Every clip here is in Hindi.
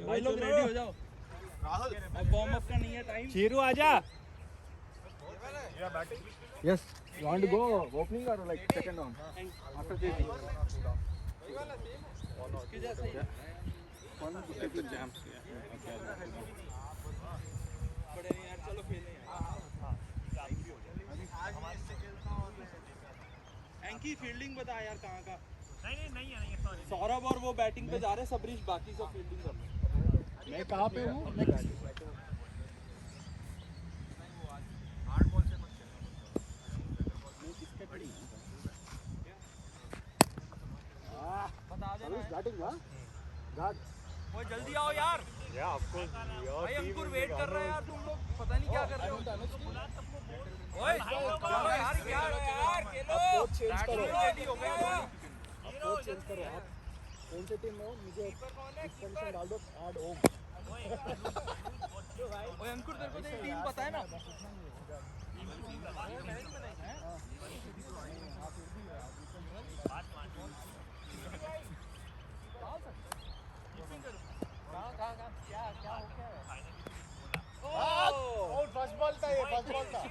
भाई लोग रेडी हो जाओ। राहुल अब वार्म अप का नहीं है टाइम। चीरू आजा। Yes you want to go opening और like second on after this इसके जैसा ही one to the jams बड़े यार चलो खेलें एंकी फील्डिंग बता यार कहाँ का। नहीं है सॉरी। सौरभ और वो बैटिंग पे जा रहे हैं, सबरीश बाकी सब फील्डिंग कर रहे हैं। मैं कहाँ पे हूँ वो जल्दी आओ यार। भाई अंकुर वेट कर रहा है यार, तुम लोग पता नहीं क्या कर रहे हो। ओए चलो यार क्या यार खेलो। चेंज करो रेडी हो गया। आप चेंज करो आप कौन सी टीम में हो मुझे डिस्कशन डाल दो ऐड ओम। ओए अंकुर तेरे को तेरी टीम पता है ना। फर्स्ट बॉल था ये फर्स्ट बॉल था ये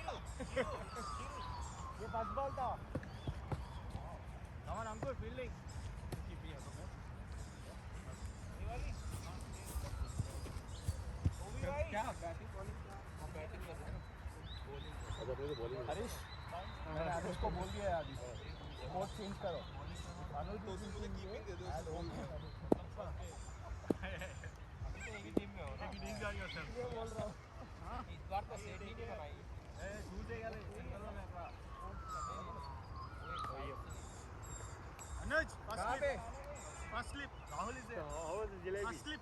फर्स्ट बॉल था। कमान अंकुर फील्डिंग क्या बैटिंग बॉलिंग क्या बैटिंग कर रहे हैं बॉलिंग हरीश मैंने अनुज को बोल दिया है अभी कोच चेंज करो अनुज तो कीपिंग दे दो ऐड ओम टीम में हो ना ये बोल रहा हूं। हां इस बार तो सेट ही नहीं बनाई ए छूटेगा ले चलो मैं अपना Anuj first slip Rahul is there how is Jalebi slip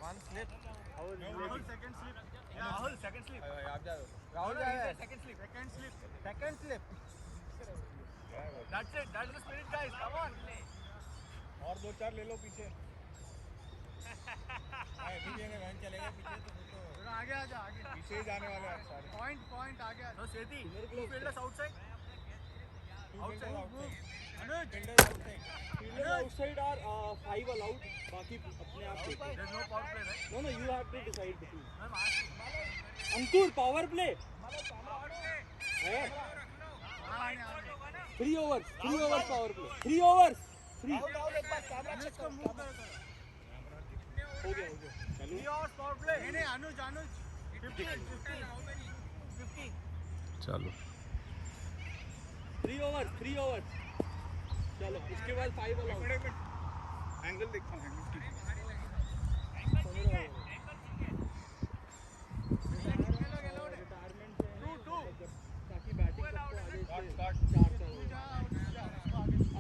one slip how is Rahul second slip Rahul second slip आप जा राहुल है second slip that's it that's the spirit guys come on और दो चार ले लो पीछे पीछे में वैन चलेगा पीछे तो आगे आजा आगे पीछे ही जाने वाले हैं सारे पॉइंट आगे no Sethi two fielders outside Anuj fielders outside are 5 allowed बाकी अपने आप देख there is no power play right no you have to decide between Ankur power play है 3 ओवर्स पावर प्ले 3 ओवर्स 3 हो गया चलो 3 ओवर्स पावर प्ले नहीं अनुज 50 चलो 3 ओवर्स चलो इसके बाद 5 अलाउड एंगल देखता हूं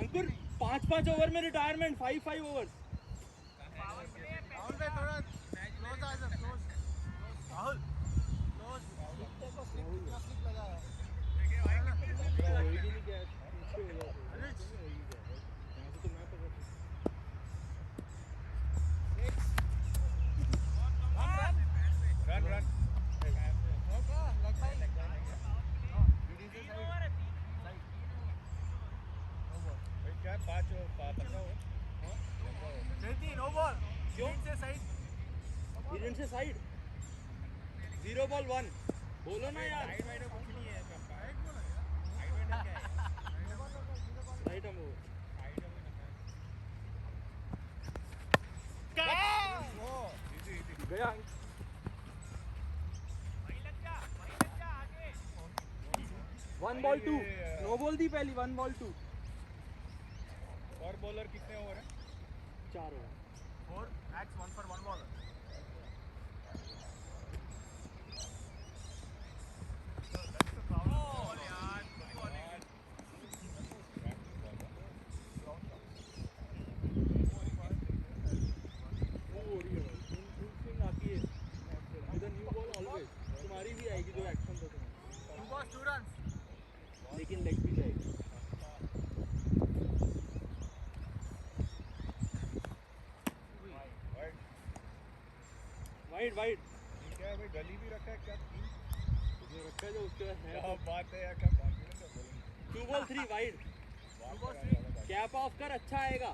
अंकुर 5 ओवर में रिटायरमेंट 5 ओवर्स राहुल पे थोड़ा क्लोज आ जा क्लोज राहुल स्लिप लगा है रन क्या 5 15 नो बॉल क्यों से साइड 0 बॉल 1 बोलो ना यार राइट हम गया 1 बॉल 2 नो बॉल दी पहली 1 बॉल 2 और बॉलर कितने ओवर है 4 ओवर 4 एक्स 1 for 1 बॉलर लेकिन लेग भी जाएगी वाइड क्या है भाई गली भी रखा है क्या जो रखा है जो उसके बाद है क्या बात है यार क्या कॉन्फिडेंस है बोलने 2 ball 3 wide 2 ball 3 cap of कर अच्छा आएगा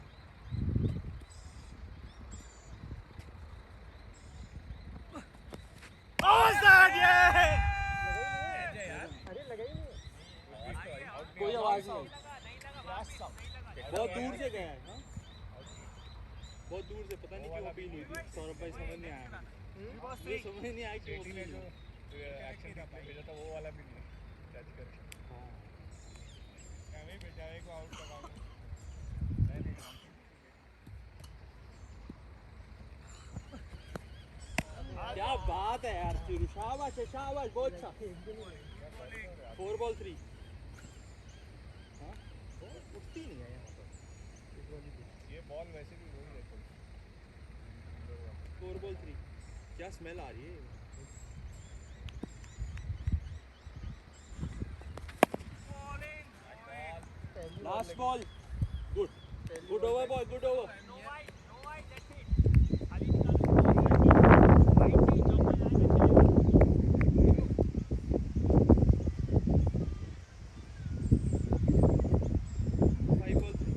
क्रैश आउट बहुत दूर से गया है ना, बहुत दूर से, पता नहीं क्यों अपील हुई थी। सौरभ भाई समझ नहीं आया मुझे, समझ नहीं आया क्यों अपील हुई। एक्शन भेजा था वो वाला भी नहीं जज कर। हमें बेचारे को आउट लगा दो। क्या बात है यार चिरू, शाबाश है, शाबाश, बहुत अच्छा। 4 बॉल 3। हाँ उठती नहीं है यहाँ पर ये बॉल वैसे भी वही है। 4 बॉल 3। क्या स्मेल आ रही है। Last ball, good good over boy, good over. 5 ball 3।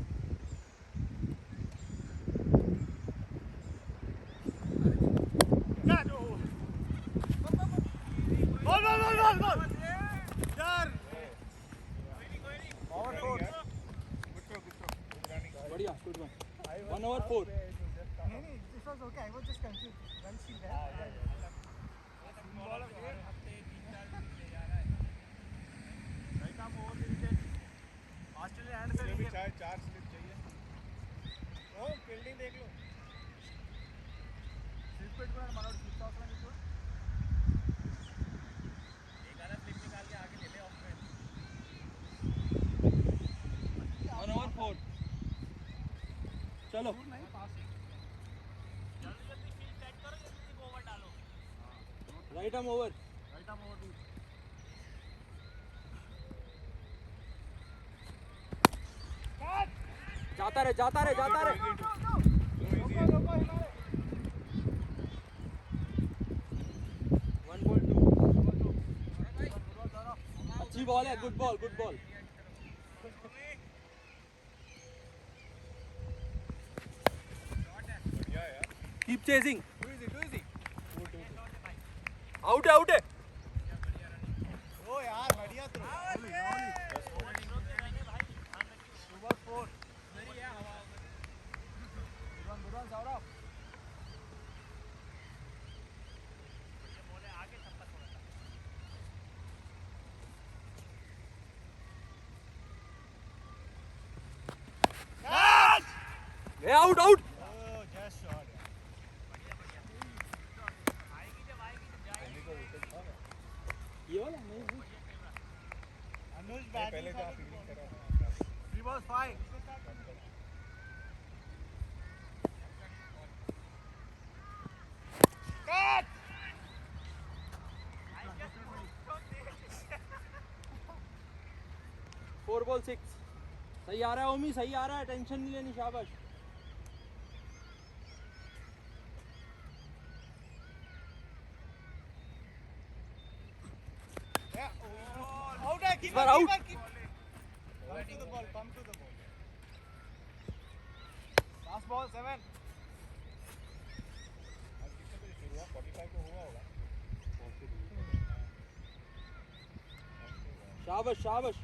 बढ़िया, good one. 1 over 4। Australia hand इसमें भी चाहे 4 स्लिप चाहिए। ओ फील्डिंग देख लो। स्लिप పెట్టుకున్నాడు మనోడు స్లిప్ అవసరం నీకు ఏకాదా స్లిప్ निकाल के आगे ले ले ऑफ में 1 over 4। चलो नहीं पास जल्दी जल्दी फील्ड सेट करो, जल्दी ओवर डालो। Right arm over. Right arm over जाता रहे, जाता रहे, जाता रहे। अच्छी बॉल है, good ball, good ball. Keep chasing. Out है, आउट है। ओ यार बढ़िया थ्रो। सुपर 4 मेरी है हवा गुड सौरभ ये बोले आगे छप्पा थोड़ा सा ए आउट, आउट। Just shot. आएगी जब जाएगी। ये वाला नहीं, अनुज पहले तो फील्डिंग करा। 3 balls 5 कट 4 ball 6। सही आ रहा है ओमी, सही आ रहा है, टेंशन नहीं लेनी, शाबाश। आउट है, इस बार out. come to the ball, come to the ball। Last ball 7 आज कितने बजे शुरू हुआ? 45 को हुआ होगा। शाबाश, शाबाश।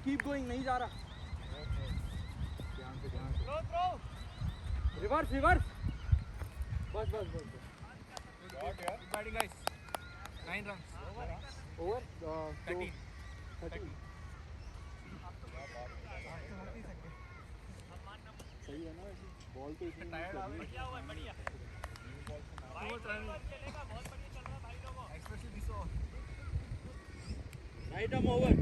कीप गोइंग, नहीं जा रहा। Throw reverse, reverse. बस बस बस बस। शॉट यार। Batting guys 9 runs over 13 13। सही है ना वैसे, बॉल तो इसमें टायर्ड आ गया हुआ है, बढ़िया चलेगा, बहुत बढ़िया चल रहा है भाई लोगों, specially this over. Right arm over.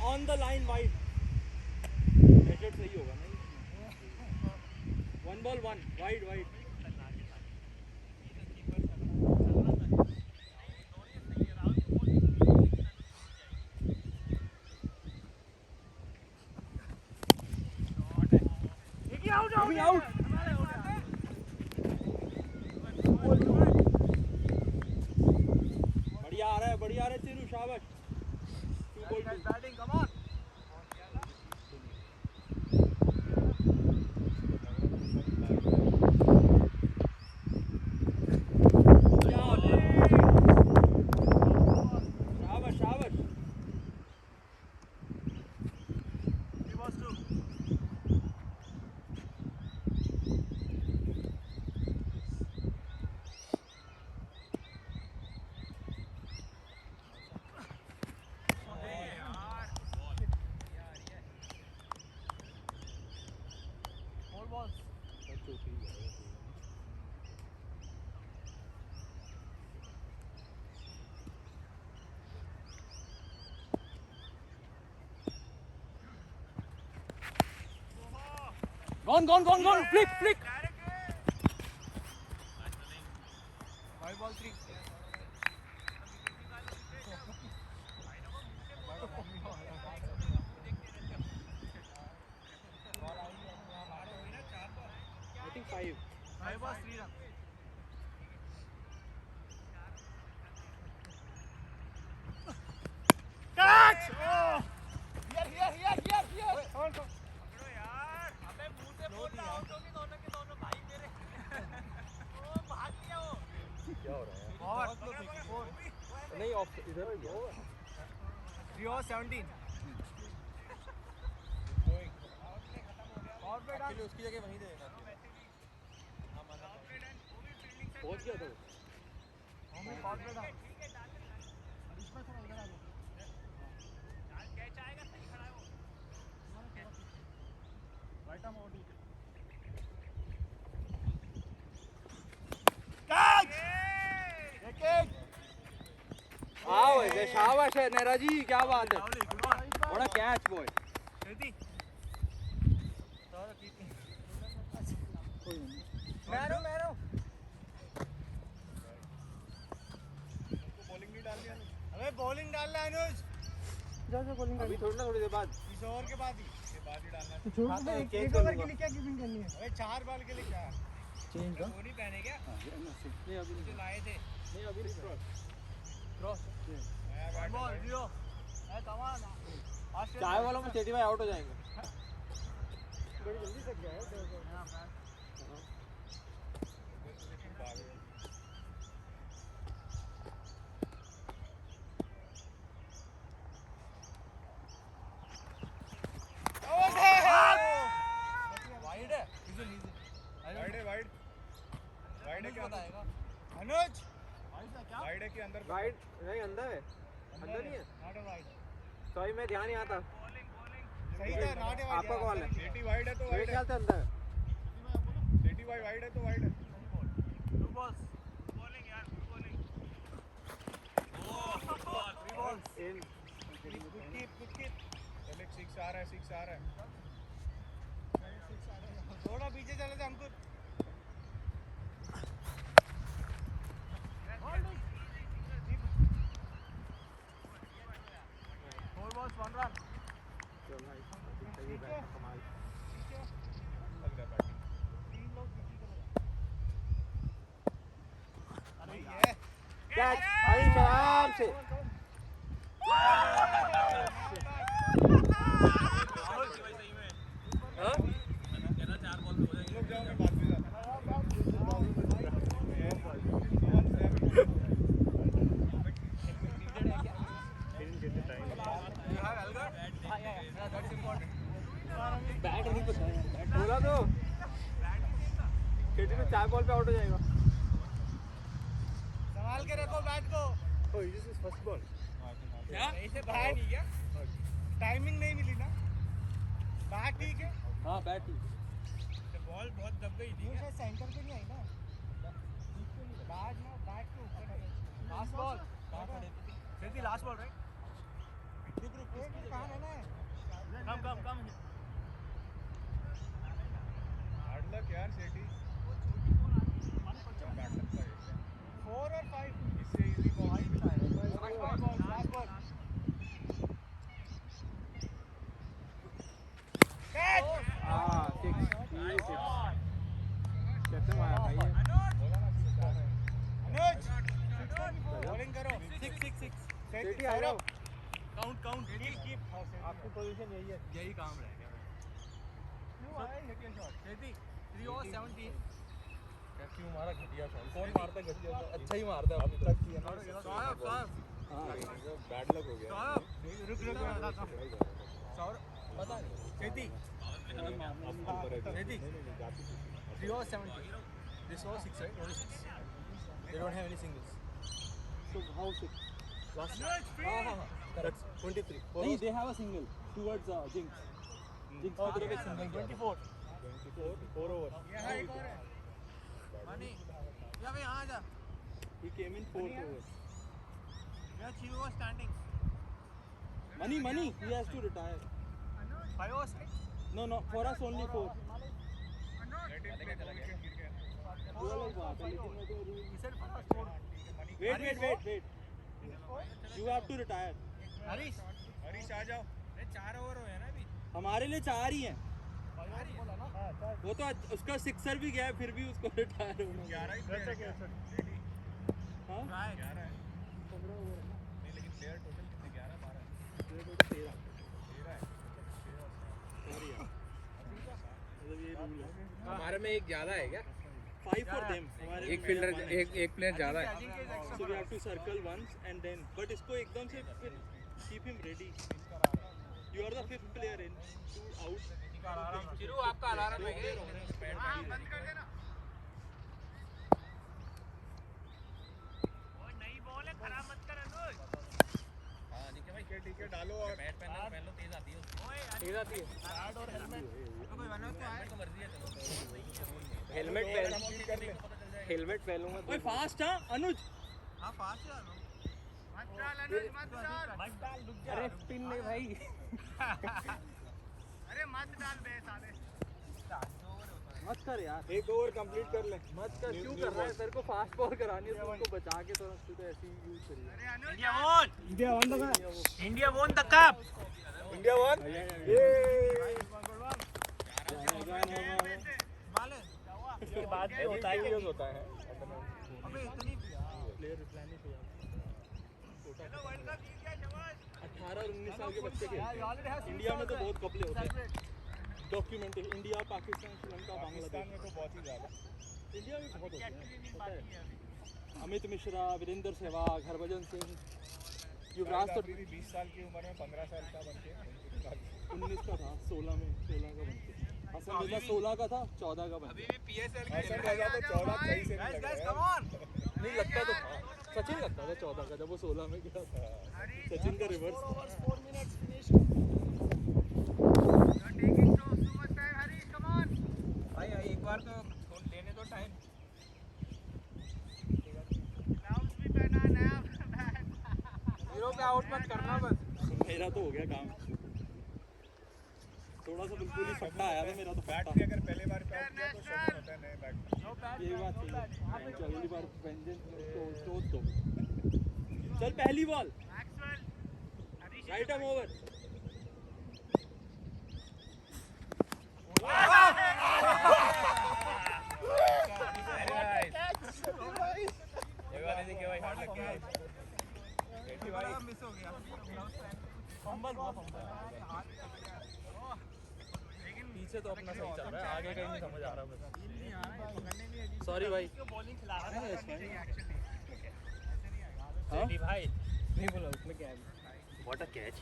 On the line wide. मेजर सही होगा नहीं। 1 ball 1 वाइड, वाइड। out. बढ़िया आ रहा है चिरू, शाबाश. Batting come on. Gone. Flick. 5-3. I think 5. 5 was 3 runs. Catch! Oh! Here. Hold on. नहीं ऑफ इधर ही है. 3 over 17. और पे डाल. उसकी जगह वहीं देना. पहुंच गया था. हमें और पे डाल. इसमें थोड़ा इधर आ जाओ. कैच आएगा सही खड़ा है वो. Right arm over. Catch! Wicket! आओ ये शाबाश है नेरा जी, क्या बात है. बड़ा कैच बॉय. मैरो बॉलिंग नहीं डालनी है. अबे बॉलिंग डाल ले अनुज. जा बॉलिंग अभी थोड़ी देर बाद. इस ओवर के बाद ही डालना है. छोड़ दे. एक ओवर के लिए क्या कीपिंग करनी है? अबे 4 बॉल के लिए क्या चेंज का धोनी पहने क्या? नहीं अभी जो लाए थे. नहीं अभी क्रॉस. बॉल 0. ए कमान. चाय वालों में सेठी भाई आउट हो जाएंगे. बड़ी जल्दी तक गया है. वाइड है क्या अनुज वाइड है कि अंदर. राइट नहीं अंदर है. अंदर नहीं है. Not a wide. सॉरी मैं ध्यान नहीं आता. सही था. Not a wide. आपका कॉल है. सेठी वाइड है तो मेरे वाइड है. ख्याल से अंदर है. सेठी वाइड है तो वाइड है. 2 balls. बॉलिंग यार. बॉलिंग. 3 balls. इन Good keep. चल एक 6 आ रहा है. थोड़ा पीछे चले थे हमको. 4 balls 1 run. लग रहा है बैटिंग. कैच आराम से. लोग जाओ मैं बात में जाता. बैट नहीं पता है. बोला तो सेठी तो 4 बॉल पे आउट हो जाएगा. संभाल के रखो बैट को. Oh this is first ball. क्या ऐसे बाहर नहीं क्या? टाइमिंग नहीं मिली ना. बैट ठीक है. हां बैट ठीक. बॉल बहुत दब गई थी. शायद सेंटर पे नहीं आई ना. बैट के ऊपर है. Last ball. फिर भी लास्ट बॉल राइट. रुक कहां रहना है. कम हार्ड लक यार सेठी. 4 और 5. इससे easy ball. Last ball. Catch. हां 6. चेटी आ जाओ। काउंट कीप आपकी पोजीशन यही है। यही काम रहेगा। क्यों आया हिट या शॉट? चेटी 3 over 17 क्यों मारा घटिया शॉट? कौन मारता है घटिया शॉट? अच्छा ही मारता है अभी तक किया ना। साहब बैड लक हो गया। साहब रुक सौरभ पता नहीं Cheti 3 over 17 this was 6 right? Only 6 they don't have any singles So how six? last हाँ correct 23 नहीं, they have a single towards Jinx. Jinx oh की there तरफ is एक single 24 4 over. ये है एक और है मनी या भाई यहाँ जा He came in 4 over. या 3 over standing Money, he has to retire. 5 overs No, for us only 4. वो अलग बात है, लेकिन वो तो rule. he said 5 overs 4 Wait. You have to retire. Harish आ जाओ अरे 4 ओवर हुए हैं ना अभी हमारे लिए 4 ही हैं. वो तो उसका सिक्सर भी गया है, फिर भी उसको रिटायर होना है. 11 ही हाँ? ट्राई 11 है. 15 ओवर है ना. नहीं लेकिन प्लेयर टोटल कितने 11 12 प्लेयर टोटल 13 है. सॉरी यार. मतलब ये रूल है. हमारे में एक ज्यादा है क्या? 5 for them. हमारे एक फील्डर एक प्लेयर ज्यादा है. So we have to circle once and then. But इसको एकदम से फिर keep him ready. You are the 5th player in. 2 out. चिरू आपका अलार्म है क्या? हां बंद कर देना और नई बॉल है खराब मत कर अनुज हां ठीक है भाई. ठीक है डालो और बैट पहन लो तेज आती है उसकी. ओए तेज आती है. कार्ड और हेलमेट कोई बना तो आए तो मर्जी है चलो. हेलमेट पहनूंगा. ओए फास्ट हां अनुज. हां फास्ट है मत डाल अनुज मत डाल रुक जा. अरे स्पिन नहीं भाई. अरे मत डाल बे साले मत कर यार. एक ओवर कंप्लीट कर ले. मत कर. क्यों कर रहा है? तेरे को फास्ट बॉल करानी है तो उसको बचा के तो ऐसे ही यूज करिए. अरे Anuj India won India won the cup. India won. माले इसके बाद भी होता है यूज होता है. अबे इतनी प्लेयर रिप्लेनिश हो जाता है. वर्ल्ड कप जीत गया शाबाश. 18 और 19 साल के बच्चे खेलते हैं. इंडिया में तो बहुत कपले होते हैं. डॉक्यूमेंटेड इंडिया, पाकिस्तान, श्रीलंका, पाकिस्तान में बांग्लादेश. तो बहुत ही ज्यादा. इंडिया में बहुत होते हैं. पता है. अमित मिश्रा, वीरेंद्र सहवाग, हरभजन सिंह, युवराज तो 20 साल की उम्र में 15 साल का बन के 19 का था. 16 का बन के. हसन रजा 16 का था, 14 का बन अभी के. भी पीएसएल हसन रजा तो 14 सही से नहीं गाइस लगा. कम ऑन नहीं लगता तो था. सचिन लगता था 14 का जब वो 16 में गया था. सचिन का reverse. 4 minutes finish. Taking so much time Harish come on भाई एक बार तो लेने दो टाइम. ग्लव्स भी पहना नया हीरो पे आउट मत करना बस. मेरा तो हो गया काम. थोड़ा सा बिल्कुल ही फट्टा आया था मेरा तो. बैट फट्टा भी अगर पहले बार पे आउट किया तो शॉट होता है नए बैट. ये बात है. अगली बार वेंजेंस तो चोट दो. चल पहली ball. Maxwell Harish right arm over. ये वाले देखिए भाई हार्ड लग गया. मिस हो गया फंबल हुआ पीछे तो अपना सही चल रहा है, आगे कहीं नहीं समझ आ रहा बस. सॉरी भाई. बॉलिंग खिला रहा है एक्चुअली हाँ? भाई नहीं बोला उसमें क्या है. What a catch.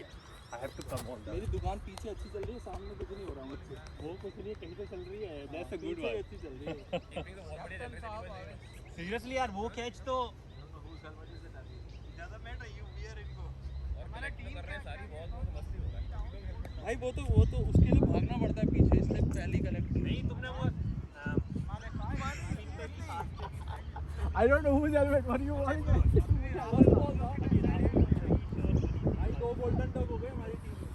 I have to come on मेरी दुकान पीछे अच्छी चल रही है, सामने कुछ नहीं हो रहा मुझसे. वो कुछ नहीं कहीं तो चल रही है. दैट्स अ पीछे ही अच्छी चल रही है. सीरियसली यार वो कैच तो हमारा टीम कर रहे हैं सारी बॉल तो मस्ती होगा. भाई वो तो उसके लिए भागना पड़ता है पीछे, इसलिए पहली कलेक्ट. नहीं तुमने वो I don't know whose helmet were you wearing. भाई 2 गोल्डन टॉप हो गए हमारी टीम में.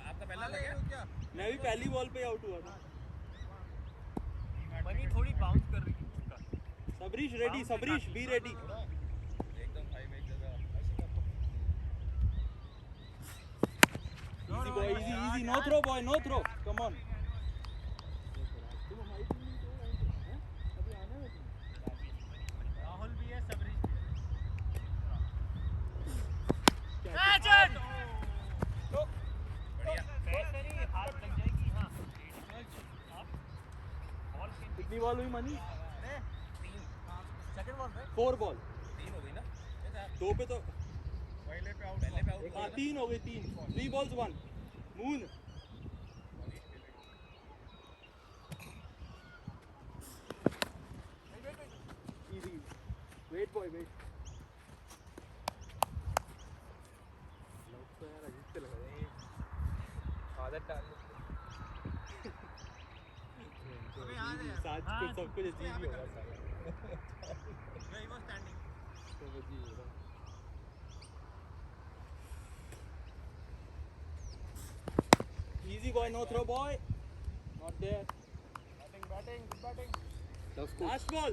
आपका पहला लग गया क्या? मैं भी पहली बॉल पे आउट हुआ था. मनी थोड़ी बाउंस कर रही है. Sabarish ready. Sabarish be ready. एकदम भाई में एक जगह. Easy boy, easy. No throw boy, no throw. Come on. Rahul भी है सबरीश भी है. कितनी बॉल हुई मनी? सेकंड बॉल पे 4 बॉल। 3 हो गई ना? 2 पे तो पहले पे आउट पहले पे आउट हाँ 3 हो गई 3। 3 balls 1 मून। Easy wait boy wait. तो यार अजीब से लग रहा है। आदत डाल साथ कुछ सब कुछ अजीब ही हो रहा है। ही वाज स्टैंडिंग सब अजीब हो रहा है। Easy boy, no throw boy. Not there. Batting good batting Last ball.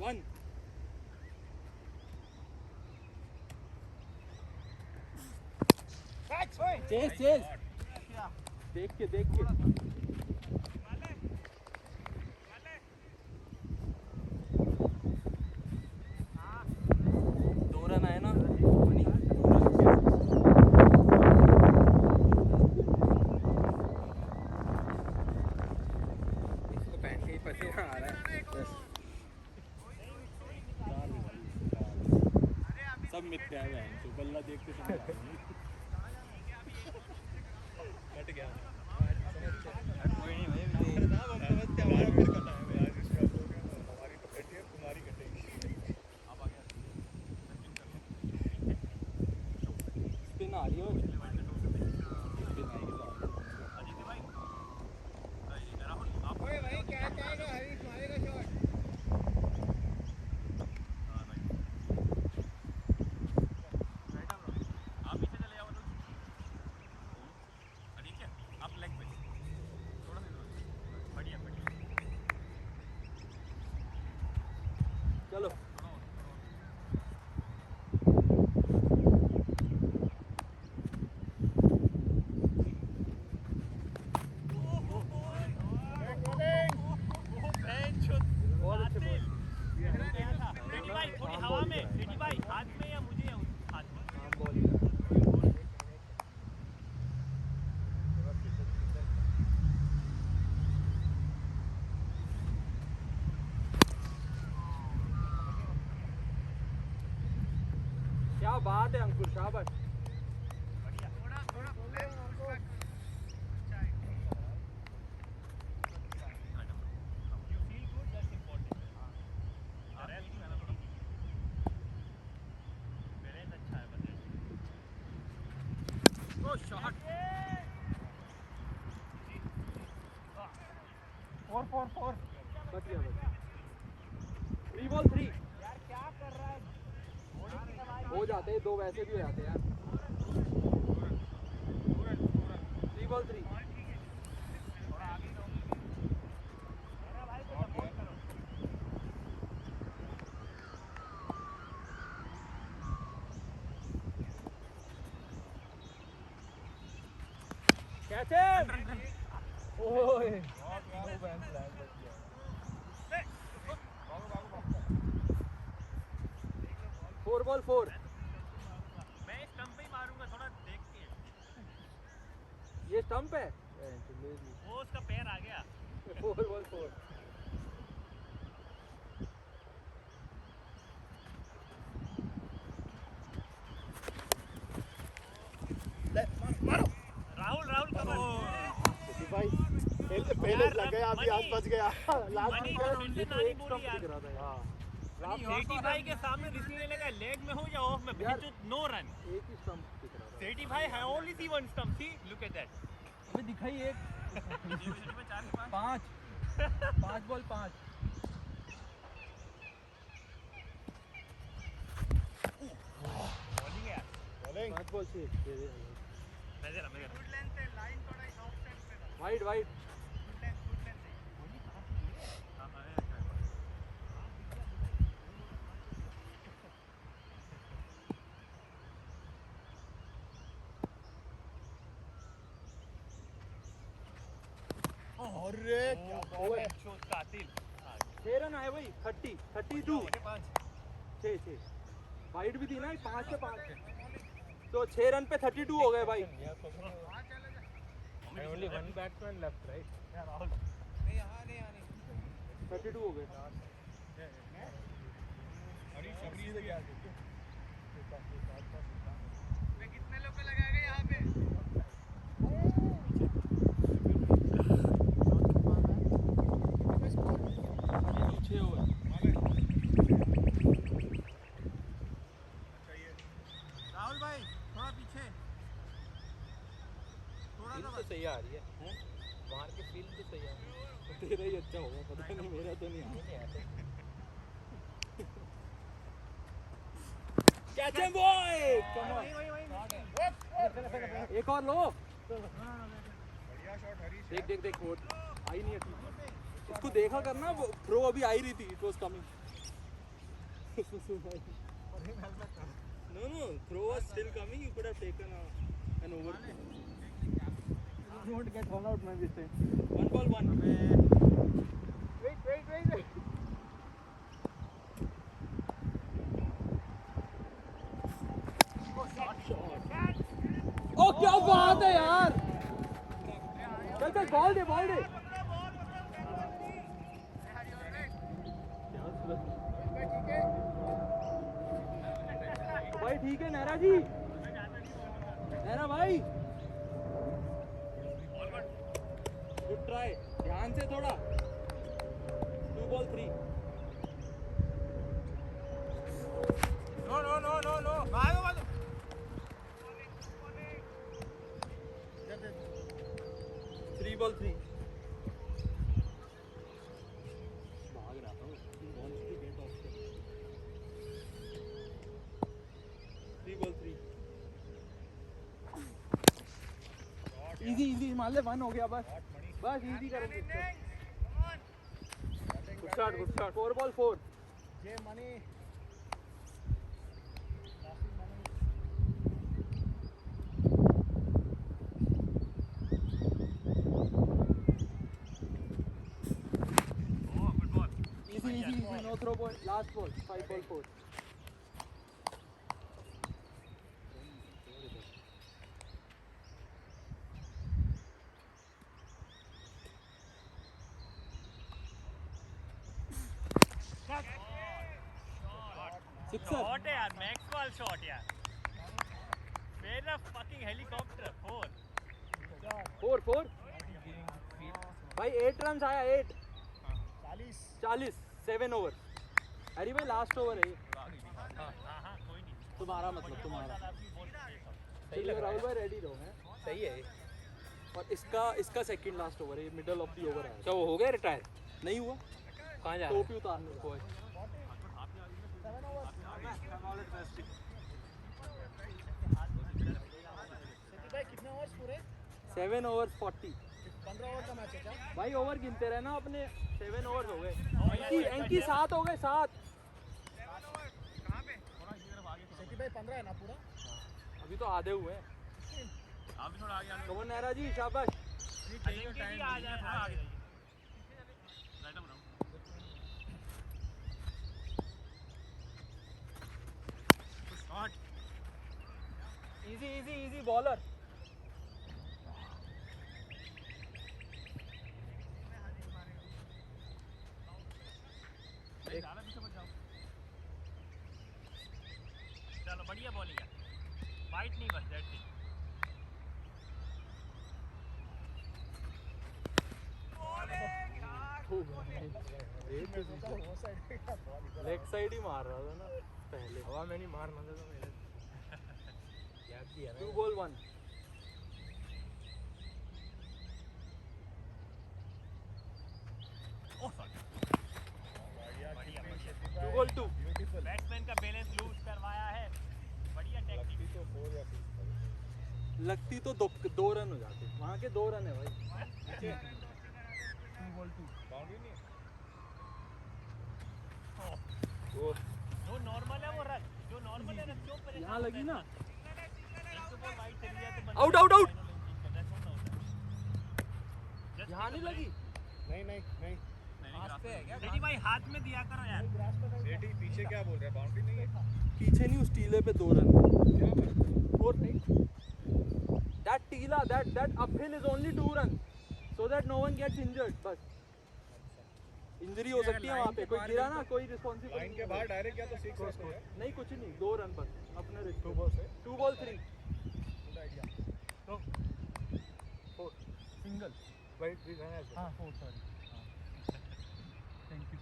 1. Catch Chase. देख के दो रन आए ना मनी। इसको पहन के ही पसीना आ रहा है। सब मिथ्या है बहन तो बल्ला देख के समझ आ गया। कट गया कोई नहीं भाई तुम्हारी कटेगी। स्पिन आ रही है स्पिन आएगी ओए भाई कैच आएगा हरीश मारेगा शॉट आप पीछे चले जाओ ठीक है आप लेग पे थोड़ा सा बढ़िया चलो थोड़ी हवा में रेडी भाई हाथ में या मुझे या हाथ में क्या बात है अंकुर शाबाश। बढ़िया थोड़ा you feel good that's important rest लेना थोड़ा बैलेंस अच्छा है बस ओ शॉट 4 बच गया 3 बॉल 3 यार क्या कर रहा है हो जाते हैं 2 वैसे भी हो जाते हैं यार। 3 बॉल 3 थोड़ा आगे जाओ मेरा भाई को सपोर्ट करो कैसे ओए 4 बॉल 4 मैं स्टंप पे ही मारूंगा थोड़ा देख के ये स्टंप है वो उसका पैर आ गया 4 बॉल 4 राहुल कमल भाई पहले लग गया अभी आज बच गया मनी को फिर से नानी बोली यार हाँ सेठी भाई के सामने रिस्क लेने का लेग में हो या ऑफ में भेजो नो रन एक ही स्टंप दिख रहा था। सेठी भाई है only see one stump see look at that अबे दिखाई एक 5 बॉल 5 बॉलिंग है 5 बॉल 6 मैं गुड लेंथ है लाइन थोड़ा ऑफ साइड पे था वाइड गुड लेंथ अरे क्या बॉल है कातिल 6 रन आए भाई 32 6 वाइड भी थी ना 5 से 5 तो 6 रन पे 32 हो गए भाई। only one batsman left, right? Rahul नहीं यहाँ नहीं यहाँ नहीं 32 हो गए. कितने लोग को लगाएगा यहाँ पे? पीछे हो गए. राहुल भाई थोड़ा पीछे, थोड़ा फील सा तो सही आ रही है बाहर की फील तो सही आ रही है तेरा ही अच्छा होगा, पता नहीं मेरा तो नहीं आ नहीं आते catch him boy. Come on. एक और लो. देख देख देख वो आई नहीं है. उसको देखा करना, वो थ्रो अभी आई रही थी. It was coming. No, throw was still coming. You could have taken an over. You won't get one out, man. This time. 1 ball 1. wait. ओ क्या बात है यार. चल चल बॉल दे. भाई ठीक है नैरा जी. नैरा भाई गुड ट्राई. ध्यान से थोड़ा. 2 ball 3. No. भागो. 3 ball 3. भाग रहा था. He wants to get off the 3 ball 3. Easy मान ले. 1 हो गया बस इजी करो. Good shot. 4 ball 4. J Money. Easy. No throw ball. Last ball. 5 ball 4. Sixer. Shot है यार, मैक्सवेल शॉट यार. मेरा fucking हेलीकॉप्टर. 4. भाई 8 रन आया. 8. 40. 7 ओवर. अरे भाई लास्ट ओवर है ये. हाँ कोई नहीं. तुम्हारा तुम्हारा. सही चलो लग रहा राहुल है भाई रेडी रहो. हैं सही है ये और इसका सेकंड लास्ट ओवर है. ये मिडल ऑफ द ओवर है. अच्छा वो हो गया रिटायर नहीं हुआ. कहाँ जा रहा टोपी उतारने को है. 7 overs 40. 15 ओवर का मैच है क्या? भाई ओवर गिनते रहना अपने. 7 ओवर्स हो गए. एंकी 7 हो गए. 7 सेठी भाई 15 है ना पूरा? अभी तो आधे हुए हैं. आप थोड़ा आगे आगे. कमन नैरा जी शाबाश. आ जाए थोड़ा आगे. Easy bowler. चलो बढ़िया बॉलिंग है. वाइट नहीं बस दैट थिंग. लेग साइड ही मार रहा था ना पहले. हवा में नहीं मारना था तो मेरे याद किया 2 ball 1. बढ़िया. 2 ball 2. बैट्समैन का बैलेंस लूज करवाया है. बढ़िया टेक्निक. लगती तो 2 रन हो जाते. वहाँ के 2 रन है भाई. जो नॉर्मल है वो रन. जो नॉर्मल है ना क्यों परेशान. यहाँ लगी ना. एक तो बॉल वाइड चली जाए तो आउट. यहाँ नहीं लगी. नहीं हाथ पे है क्या बेटी भाई हाथ में दिया करो यार. सेठी पीछे क्या बोल रहा है? बाउंड्री नहीं है? पीछे नहीं. उस टीले पे 2 रन. 4 नहीं. That uphill is only 2 runs, so that no one gets injured. बस इंजरी हो सकती है वहाँ पे, कोई गिरा ना कोई रिस्पॉन्सिबल लाइन के बाहर डायरेक्ट या तो 6 रहते हैं नहीं, कुछ नहीं, 2 रन बस अपने रिस्क 2 बॉल से 2 बॉल 3 गुड आइडिया तो 4 सिंगल वाइट 3 रन है हां 4 सॉरी थैंक यू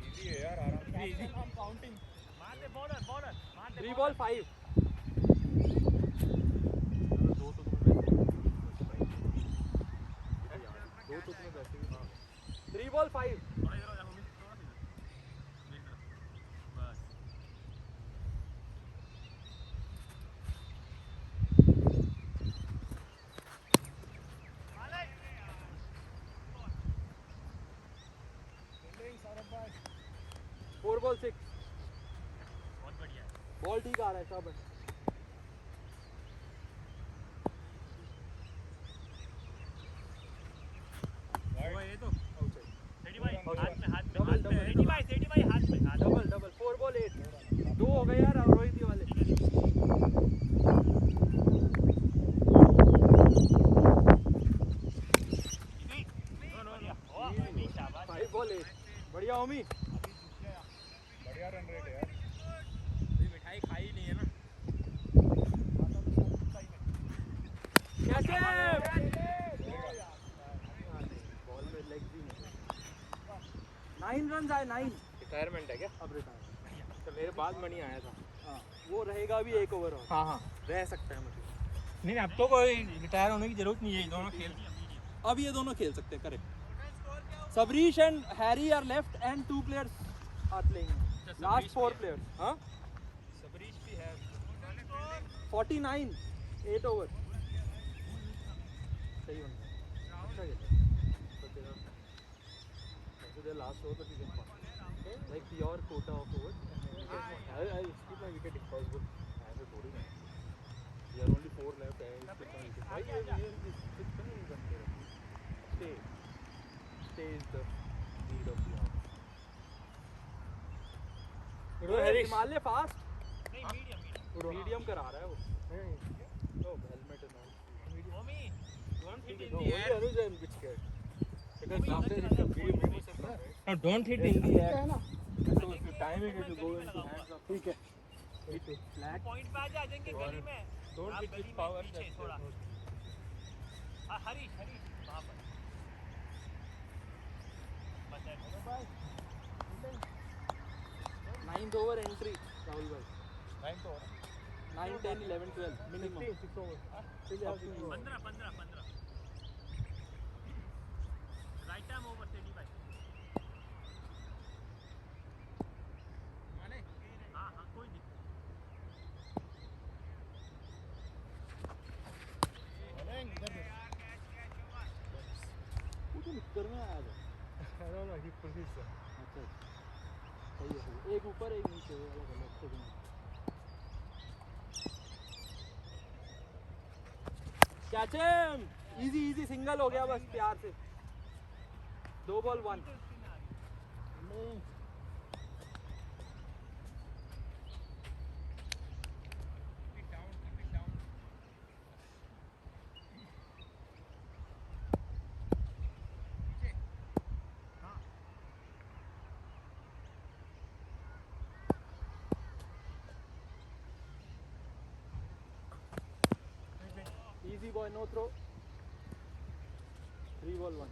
इजी है यार आराम से इजी हम काउंटिंग मार दे बॉलर मार दे 3 बॉल 5 दो तो तुम्हें वैसे भी हां 3 बॉल 5 थोड़ा इधर आ जा मम्मी थोड़ा इधर बस फील्डिंग सौरभ भाई 4 बॉल 6 बहुत बढ़िया है बॉल ठीक आ रहा है शाबाश वो ये तो आउटसाइड सेठी भाई हाथ में डबल, डबल, सेठी भाई हाथ में डबल डबल 4 बॉल 8 2 हो गए यार रोहित जी वाले नो शाबाश 5 बॉल 8 बढ़िया ओमी बढ़िया रन रेट है यार अभी मिठाई खाई नहीं है ना कैसे बॉल में लेग भी नहीं 9 रन आए 9 रिटायरमेंट है क्या अब रिटायर तो मेरे बाद मणि आया था हाँ वो रहेगा भी एक ओवर और हाँ रह सकता है मुझे नहीं अब तो कोई रिटायर होने की जरूरत नहीं है ये दोनों खेल अब ये दोनों खेल सकते हैं correct Sabarish and Harry are left and 2 players are playing last 4 players हाँ सबरीश भी है 49 8 ओवर सही होना अच्छा खेला तो तेरा वैसे तेरा लास्ट ओवर तो ठीक है like your Kota of over I keep my wicket if possible. ऐसे थोड़ी ना You are only 4 left and you still can't get. Why you कितना नहीं करते रहे? Stay is the need of the hour. Himalaya fast नहीं मीडियम मीडियम करा रहा है वो तो हेलमेट है ना mummy don't hit in No, the only air Anuj I'm a bit scared. Because after it's a video made us right? No don't hit in the air So if you time it, it will go into hands of. ठीक है. Flat. पॉइंट पे आ जा जाएंगे गली में Don't आप hit गली with में power. पीछे थोड़ा हरीश वहां पर बस है 9th over entry, Rahul bhai. 9 तो 9, 10, 11, 12 minimum. 6 over Up to you. 15 right time over Sethi भाई हाँ कोई दिक्कत बॉलिंग इधर वो तो निक्कर में आया था. I don't know, he pushes it. अच्छा. सही है. एक ऊपर एक नीचे वो वाला गलत से नहीं. Catch him. इजी सिंगल हो गया बस प्यार से. 2 ball 1. Easy boy, no throw. 3 ball 1.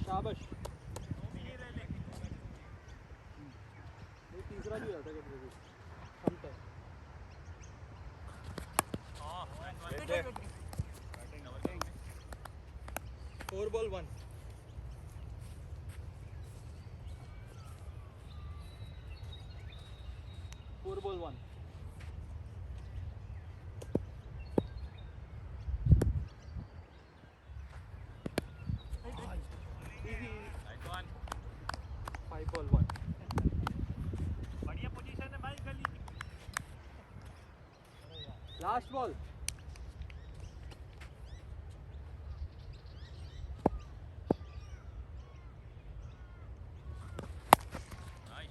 शाबाश. ये तीसरा भी आता है कभी sometime. 4 ball 1. Four ball 1. Easy. 5 ball 1. बढ़िया पोजीशन है भाई गली की Last ball.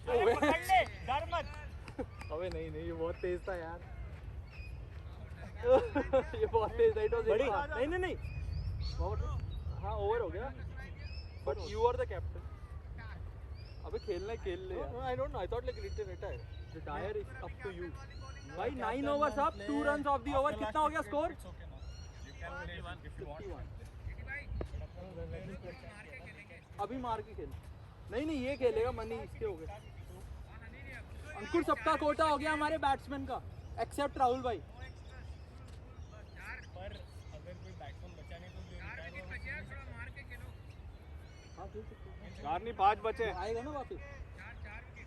अरे पकड़ ले डर मत अबे नहीं ये बहुत तेज था यार. ये बहुत तेज है, बड़ी नहीं नहीं नहीं हाँ ओवर हो गया but you are the captain अबे खेलना है खेल ले यार I don't know I thought like retire is up to you भाई 9 overs up 2 runs off the over कितना हो गया स्कोर 51 अभी मार के खेल नहीं नहीं ये खेलेगा मनी इसके हो गए अंकुर सबका कोटा हो गया हमारे बैट्समैन का एक्सेप्ट राहुल भाई चार नहीं 5 बचे आएगा ना वापस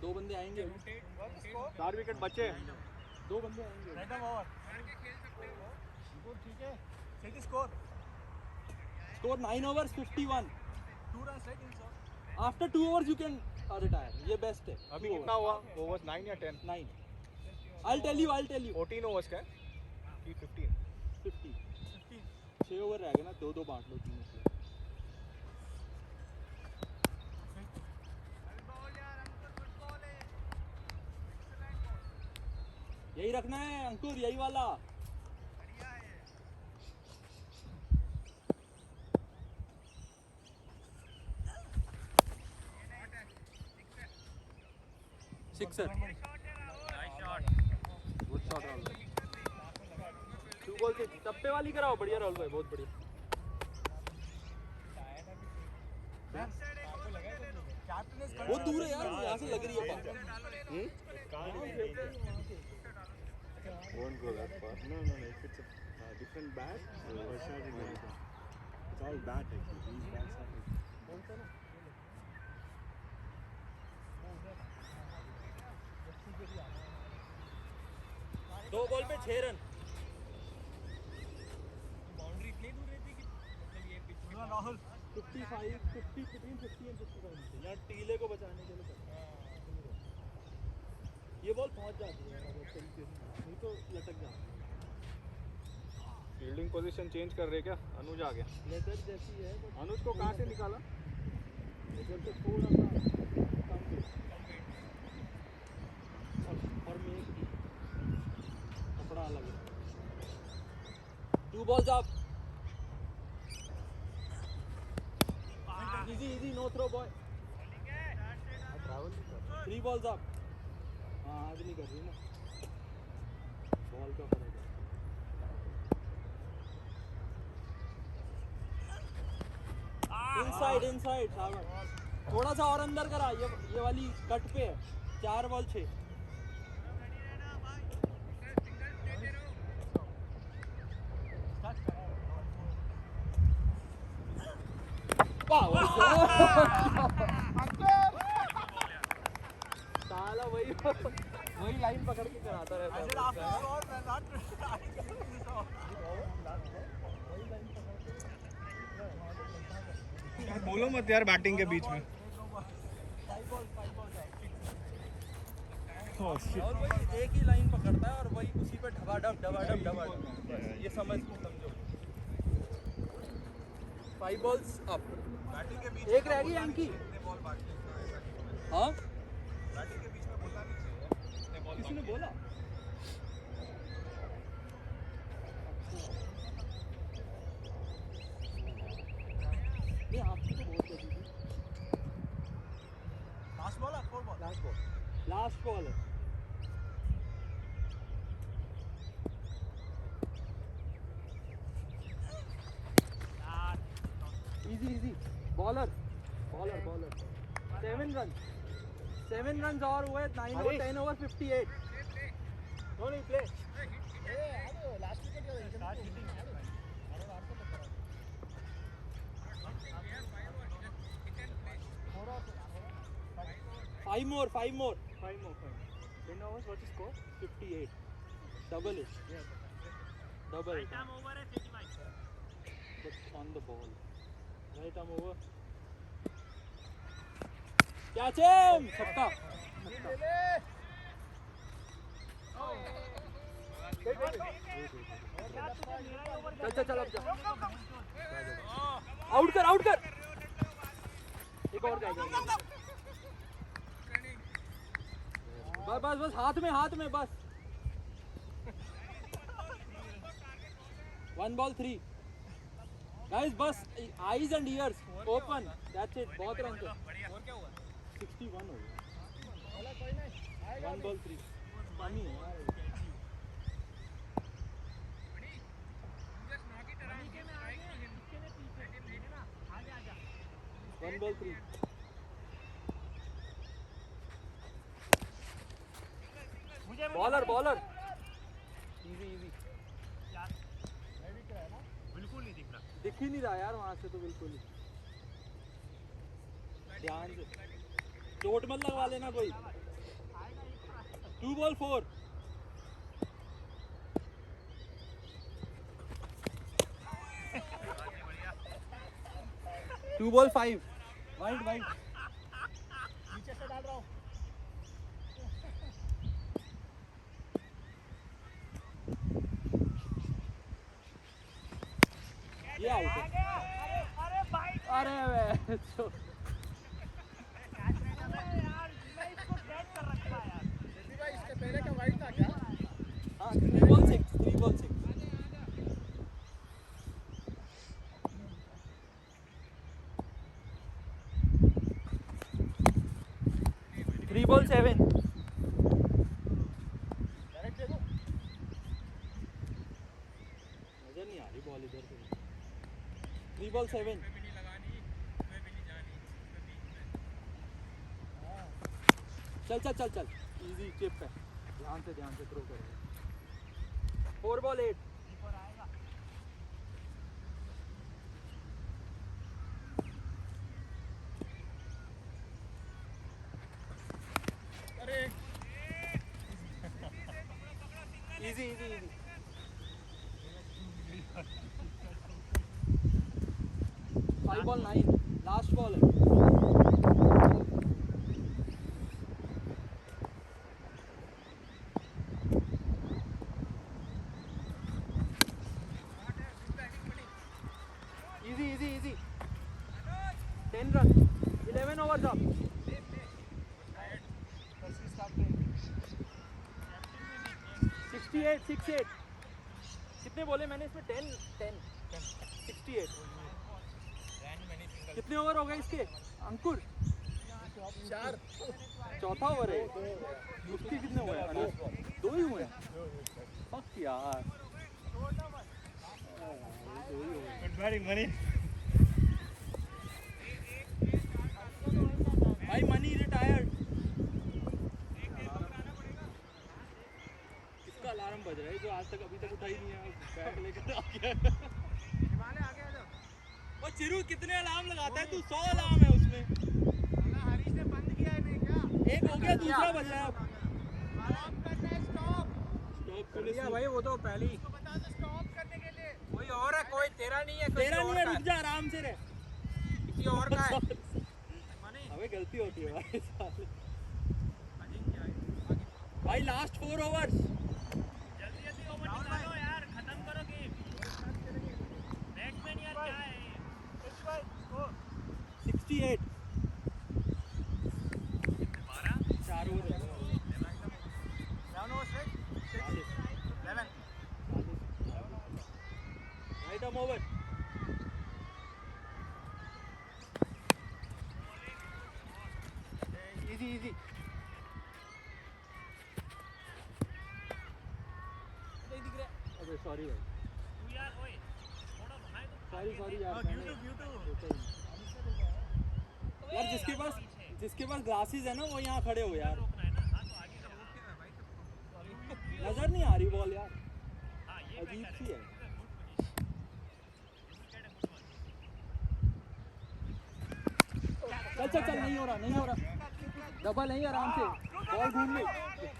2 बंदे आएंगे 4 विकेट बचे 2 बंदे आएंगे ठीक है सही score score 9 overs 51 2 runs right in sir after 2 overs you can retire ये बेस्ट है अभी कितना हुआ ओवर्स 9 या 10 9 I'll tell you 14 ओवर्स का है कि 15 6 ओवर रह गए ना 2 बांट लो तीनों से यही रखना है अंकुर यही वाला sixer good shot Rahul 2 ball से टप्पे वाली कराओ बढ़िया राहुल भाई बहुत बढ़िया बहुत दूर है यार यहाँ से लग रही है बात won't go that far no if it's a different bat it's all bat actually these bats are दो बॉल पे 6 रन बाउंड्री इतनी दूर रहती कि मतलब ये पिच राहुल 55 50 between 50 and 55 यार टीले को बचाने के लिए ये बॉल पहुंच जाती है अगर तरीके से नहीं तो लटक जाती है फील्डिंग पोजीशन चेंज कर रहे क्या अनुज आ गया लेदर जैसी है बट अनुज को कहाँ से निकाला लेदर से थोड़ा सा कम वेट और मेक की कपड़ा अलग है 2 balls up easy no throw boy 3 balls up हाँ आज नहीं कर रही ना बॉल का फर्क है इनसाइड सागर थोड़ा सा और अंदर करा ये वाली कट पे है 4 बॉल 6 साला वही लाइन पकड़ के कराता रहता है बोलो मत यार बैटिंग के बीच में और वही एक ही लाइन पकड़ता है और वही उसी पे ढबाडब ये समझो 5 balls अप बैटिंग के बीच एक रह गई एंकी हाँ बैटिंग के बीच में बोलना नहीं चाहिए किसी ने बोला नहीं आपको तो बहुत लगी थी last ball 4 ball last ball है इजी बॉलर 7 runs और हुए 9 और 10 over 58 नो नहीं play last wicket start hitting 5 more 10 overs what is score 58 double it double it over है 35 but on the ball right arm over catch him छक्का चल अब जा आउट कर एक और जाएगा बस हाथ में बस 1 ball 3. Guys, बस eyes and ears open. That's it. बहुत रन थे. 61 हो गया. 1 ball 3. पानी है यार. 1 ball 3. Bowler. Easy. बिल्कुल नहीं दिख रहा. दिख ही नहीं रहा यार वहां से तो बिल्कुल ही. ध्यान से. चोट मत लगवा लेना कोई. 2 ball 4. Two ball 5. Wide. नीचे से डाल रहा हूँ. ये आउट है. अरे वे भाई इसके पहले का वाइड था क्या? हाँ 3 ball 6. 3 ball 6. 3 ball 7. डायरेक्ट दे दो. नजर नहीं आ रही बॉल इधर से. 3 ball 7. चल. इजी चिप है. ध्यान से थ्रो करो. 4 ball 8. अरे इजी. 5 ball 9. लास्ट बॉल है. Easy. 10 run. 11 overs up. 68. कितने बोले मैंने इसमें? 10. 68. कितने ओवर हो गए इसके अंकुर? 4. चौथा ओवर है. उसके कितने हुए? 2 ही हुए. फक यार. भाई मनी रिटायर्ड. इसका अलार्म बज रहा है जो आज तक अभी तक उठा ही नहीं है. बैग लेकर आ गया. वो चिरू कितने अलार्म लगाता है तू? 100 अलार्म है उसमें. हरीश ने बंद किया है नहीं क्या? एक हो गया, दूसरा बज रहा है. स्टॉप करना है. स्टॉप पुलिस भाई वो तो पहले ही बता दो स्टॉप करने के लिए. कोई और है? कोई तेरा नहीं है? तेरा नहीं है. रुक जा, आराम से रह. किसी और का है. हमें गलती होती है भाई. भाई लास्ट 4 ओवर्स. जल्दी ओवर निकालो यार. खत्म करो गेम. बैट्समैन यार क्या है? 68. 4 over. 11. Right arm over. Easy. अबे सॉरी भाई. सॉरी यार. यार जिसके पास ग्लासेस है ना वो यहाँ खड़े हो यार. नजर नहीं आ रही बॉल यार. अजीब सी है. चल. नहीं हो रहा. डबल नहीं. आराम से बॉल घूम गई.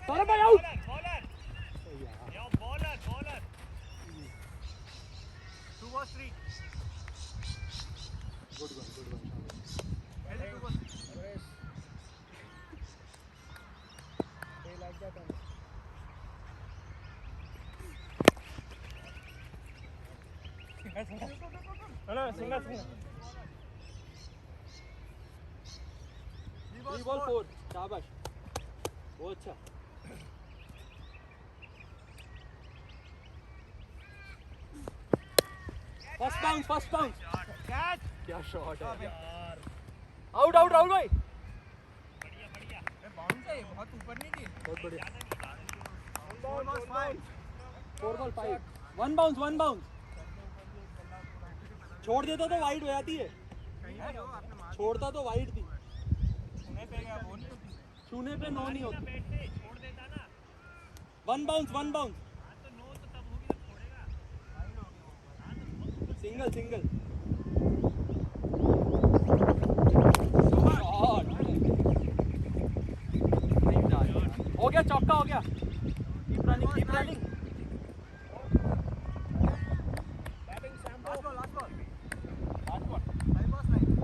सौरभ भाई out. Bowler 2 was 3. Good one. Healthy 2 was 3. They like that one. Single. 3 ball 4. शाबाश. बहुत अच्छा. फर्स्ट बाउंस कैच क्या शॉट है यार आउट राहुल भाई बाउंस है बहुत ऊपर नहीं थी बहुत बढ़िया 4 बॉल 5 4 बॉल 5 वन बाउंस छोड़ देता तो वाइड हो जाती है छोड़ता तो वाइड थी छूने पे नो नहीं होती वन बाउंस सिंगल हो गया चौका हो गया कीप रनिंग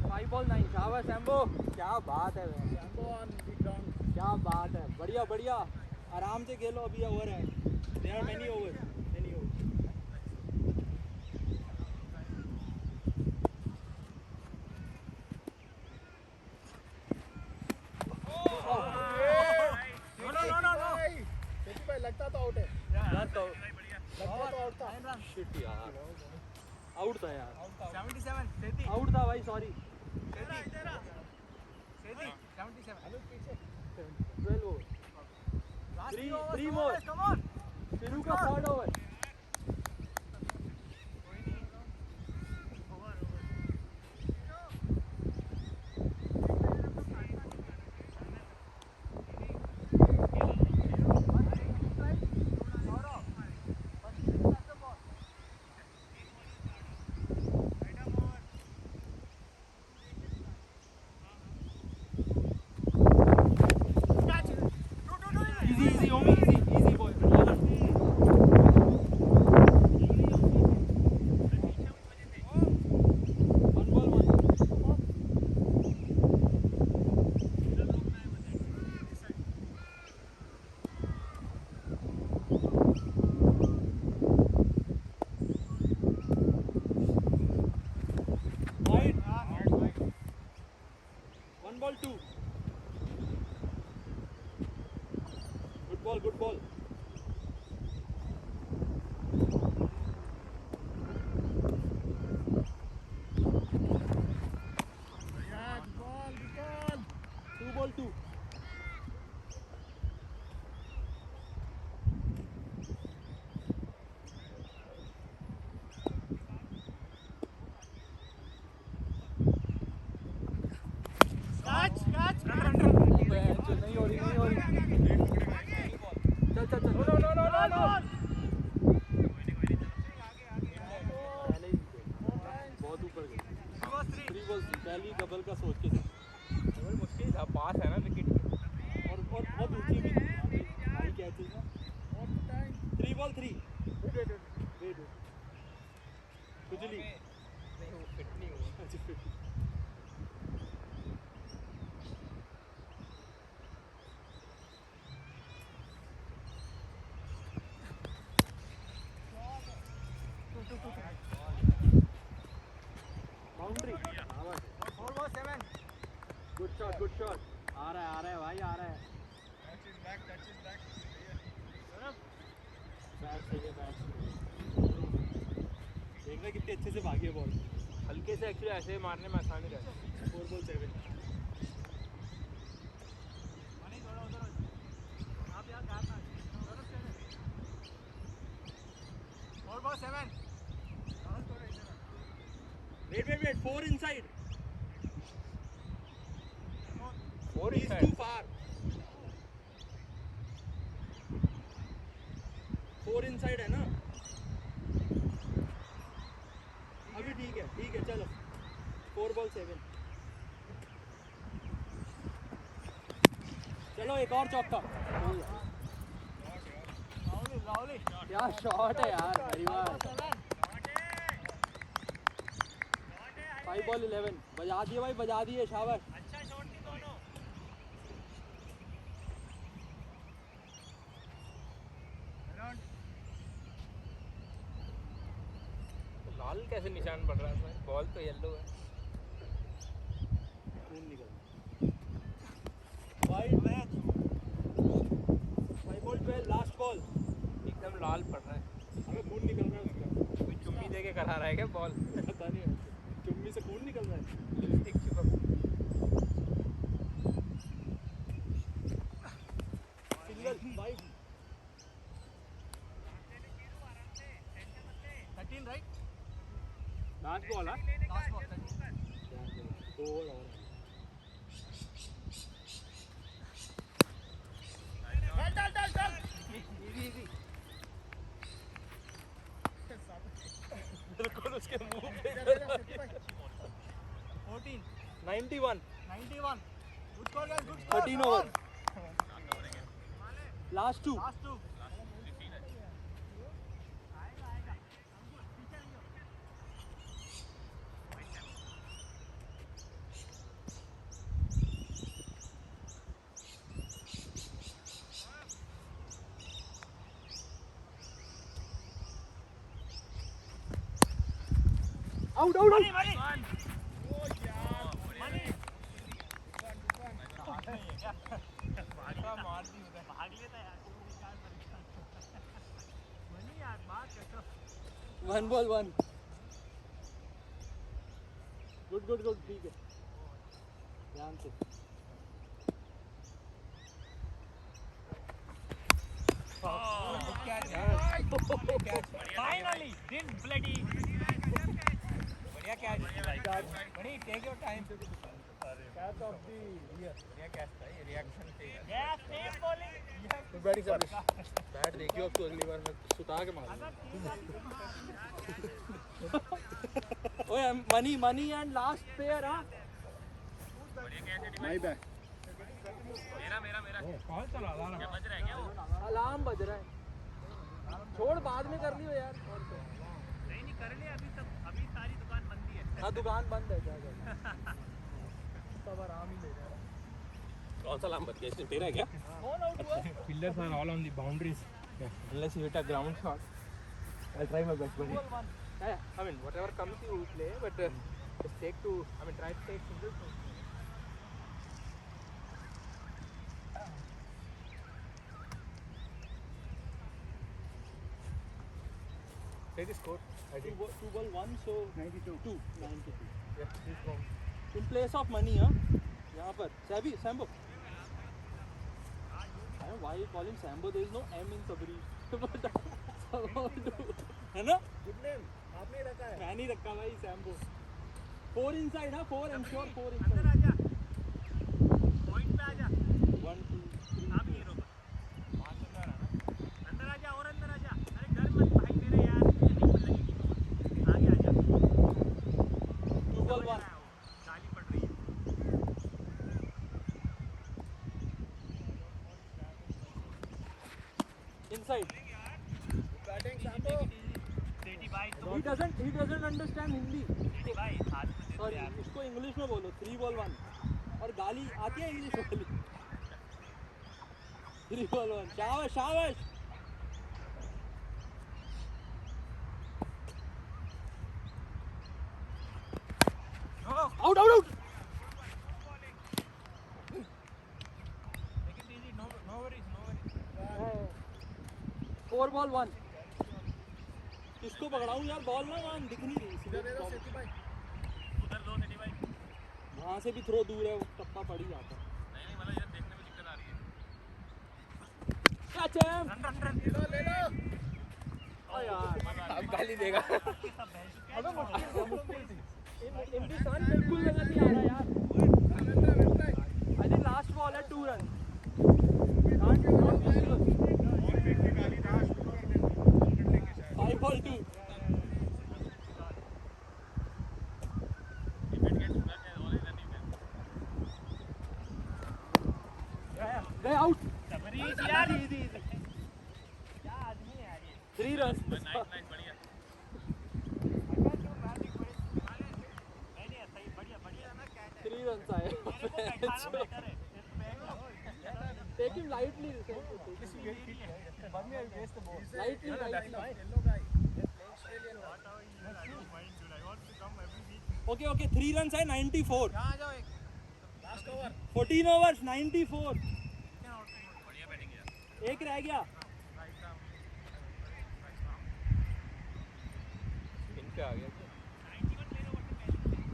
फाइव बॉल 9 शाबाश सैम्बो क्या बात है क्या बात है बढ़िया आराम से खेलो अभी ओवर है देयर आर मेनी ओवर लगता तो आउट है शिट यार आउट था यार 77 आउट था भाई सॉरी 12 ओवर 3 more फिरू का third over easy Omi easy boy one ball one wide one ball two good ball two ball two catch नहीं हो रही चल no बहुत ऊपर गई 3 बॉल पहली डबल का सोच के डबल मुश्किल था पास है ना विकेट और बहुत ऊंची भी भाई कैच है ना 3 बॉल 3 वेट कुजली नहीं वो फिट नहीं हुआ अच्छा fit boundary 4 ball 7 good shot आ रहा है भाई आ रहा है बैट सही है बैट देख रहे कितने अच्छे से भागी है बॉल हल्के से एक्चुअली ऐसे मारने में आसानी रहती है 4 बॉल 7 4 ball 7 wait 4 inside और he's too far 4 inside है ना अभी ठीक है चलो 4 बॉल 7 चलो एक और चौका राहुल क्या शॉट है यार भाई वाह 5 बॉल 11 बजा दिए शाबाश अच्छा शॉट थी दोनों लाल कैसे निशान पड़ रहा है बॉल तो येलो है खून निकल wide match 5 ball 12 last ball एकदम लाल पड़ रहा है हमें खून निकल रहा है उसका कोई चुम्मी दे के करा रहा है क्या बॉल? पता नहीं, चुम्मी से खून निकल रहा है। लिपस्टिक चिपक। Single 5 13 right? लास्ट बॉल है। Last ball. 2 ओवर और Dal. इजी बिल्कुल उसके मुंह पे 14. 91 91. Good score guys, good score. 13 over last 2 Last 2. Out Money. मार दी उधर। भाग लेता यार। मनी यार बात कैसा? 1 बॉल 1 गुड ठीक है ध्यान से Finally, did bloody. बढ़िया कैच बड़ी take your time. Catch of the year बढ़िया कैच था ये, रिएक्शन थे। Yeah, same bowling. Batting service bat देखियो अब तो अगली बार मैं सुता के मारूंगा ओए मनी एंड लास्ट पेयर हां माय बैक मेरा कॉल चला रहा है। क्या बज रहा है क्या वो? अलार्म बज रहा है छोड़ बाद में कर लियो यार और क्या नहीं कर ले अभी सारी दुकान बंद है। हाँ दुकान बंद है क्या सब आराम ही ले रहा है कौन सा लाम बच गया इसने? तेरा है क्या? कौन आउट हुआ Fielders are all on the boundaries. Unless you hit a ground shot. I'll try my best, buddy. I mean whatever comes you play but just take to try to take singles Take the score. I think. 2 ball 1 so 92. 92 Yeah, he's wrong. in place of money हाँ यहाँ पर Sambo I don't know why you call him Sambo there is no M in Sabri है ना Good name. आपने रखा है. मैं नहीं रखा भाई Sambo 4 inside हाँ 4 ensure 4 अंदर inside आजा पॉइंट पे आजा 1 2 3 आप ये रोको अंदर आजा और अंदर आजा अरे डर मत भाई मेरे यार मुझे नहीं लगेगी आगे आजा 2 ball 1 गाली पड़ रही है inside Batting Sambo. सेठी भाई he doesn't understand Hindi सेठी भाई हाथ में दे दो सॉरी यार इसको इंग्लिश में बोलो 3 ball 1 और गाली आती है इंग्लिश वाली 3 ball 1 शाबाश out Take it easy. No worries. 4 ball 1 किसको पकड़ाऊं यार बॉल ना वहाँ दिख नहीं रही इधर दे दो सेठी भाई. उधर दो सेठी भाई वहाँ से भी थ्रो दूर है वो टप्पा पड़ ही जाता है नहीं मतलब ये देखने में दिक्कत आ रही है। क्या चैम रन ले लो. यार अब गाली देगा। अबे मुश्किल इम्तिहान बिल्कुल नजर नहीं आ रहा यार आई थिंक लास्ट बॉल है 2 रन 5 ball 2 गए आउट यार इजी क्या आदमी है यार ये 3 रन नाइस बढ़िया। नहीं सही बढ़िया ना क्या 3 रन आए मेरे को बैठाना बेटर है take him lightly lightly okay 3 runs है 94 यहाँ जाओ एक Last over. 14 overs 94 बढ़िया बैटिंग यार। एक रह गया इनका आ गया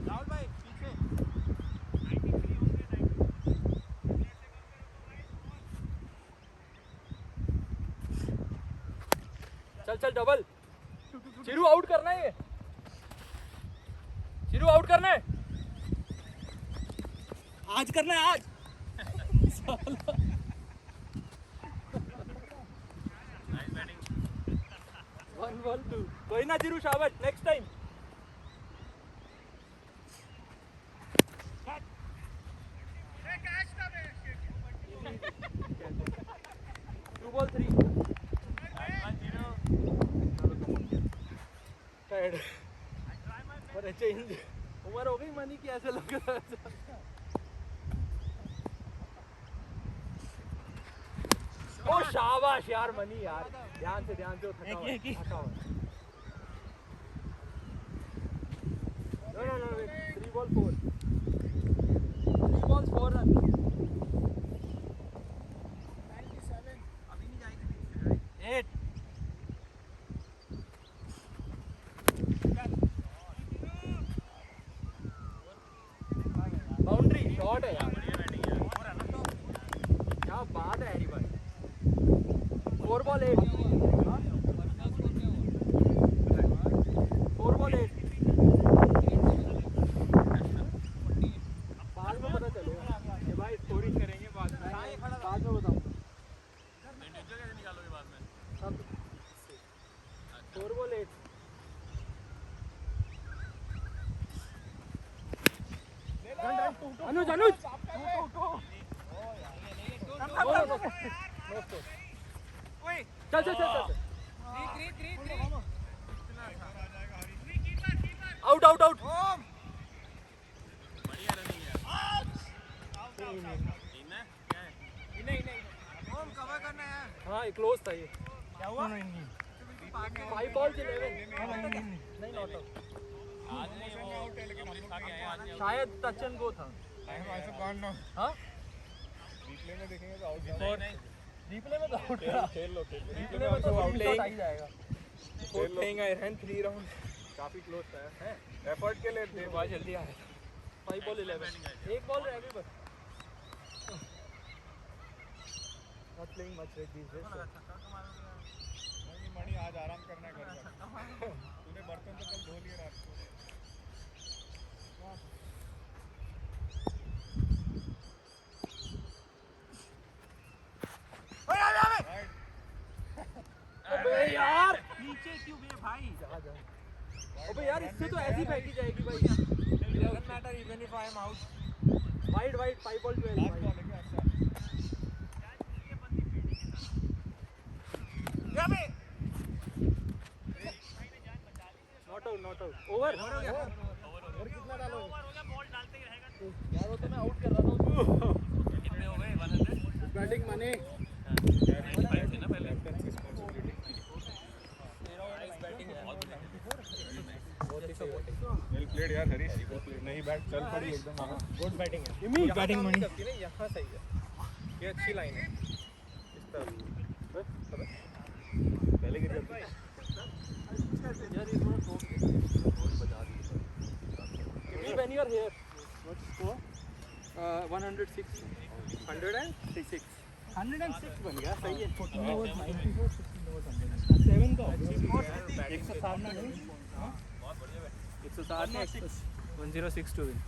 राहुल भाई पीछे चल चल डबल चिरू आउट करना है ये चिरू आउट करना है आज करना है आज 1-1-2 कोई ना चिरू शाबाश नेक्स्ट टाइम 2 ball 3 टायर्ड पर चेंज उम्र हो गई मनी की ऐसे लग रहा है ओ शाबाश यार मनी यार ध्यान से थका हुआ no 3 ball 4 3 balls 4 run 8 boundary shot है यार क्या बात है हरी भाई 4 ball 8 4 ball 8 बाद में पता चलेगा कि भाई स्कोरिंग करेंगे बाद में बताऊंगा कैसे निकालोगे बाद में सब 4 ball 8 अनुज अनुज चल चल चल आउट आउट आउट बढ़िया रनिंग है नहीं ओम कवर करना है हाँ क्लोज था ये क्या हुआ 5 balls 11 नहीं नॉट आउट आज नहीं वो आउट है लेकिन हम लोग आगे आए आज शायद टच एंड गो था हाँ रिप्ले में देखेंगे तो आउट नहीं रिप्ले में तो आउट था खेल लो रिप्ले में तो आउट आ ही जाएगा playing I ran 3 rounds काफी क्लोज था है एफर्ट के लिए थे बहुत जल्दी आया 5 ball 11 एक बॉल रह गई बस not playing much right these days नहीं मणि आज आराम करना है घर पर तूने बर्तन तो कल धो लिए रात को अबे यार नीचे क्यों बे भाई अबे यार इससे तो ऐसी फेंकी जाएगी भाई doesn't matter even if I am out wide 5 ball 12 last ball है क्या अच्छा नॉट आउट ओवर और कितना डालोगे यार वो तो मैं आउट कर रहा था कितने हो गए 100 बैटिंग मनी थे ना पहले वेल प्लेड यार हरीश नहीं बैट चल पड़ी एकदम गुड बैटिंग है इमी बैटिंग मनी यहाँ सही है ये अच्छी लाइन है इस तरफ पहले की तरफ यार ये थोड़ा ठोक बहुत बजा दी इमी when you are here what score 106 106 बन गया सही है 14 ओवर 94 7 का 107 ना 107 ने 106 to win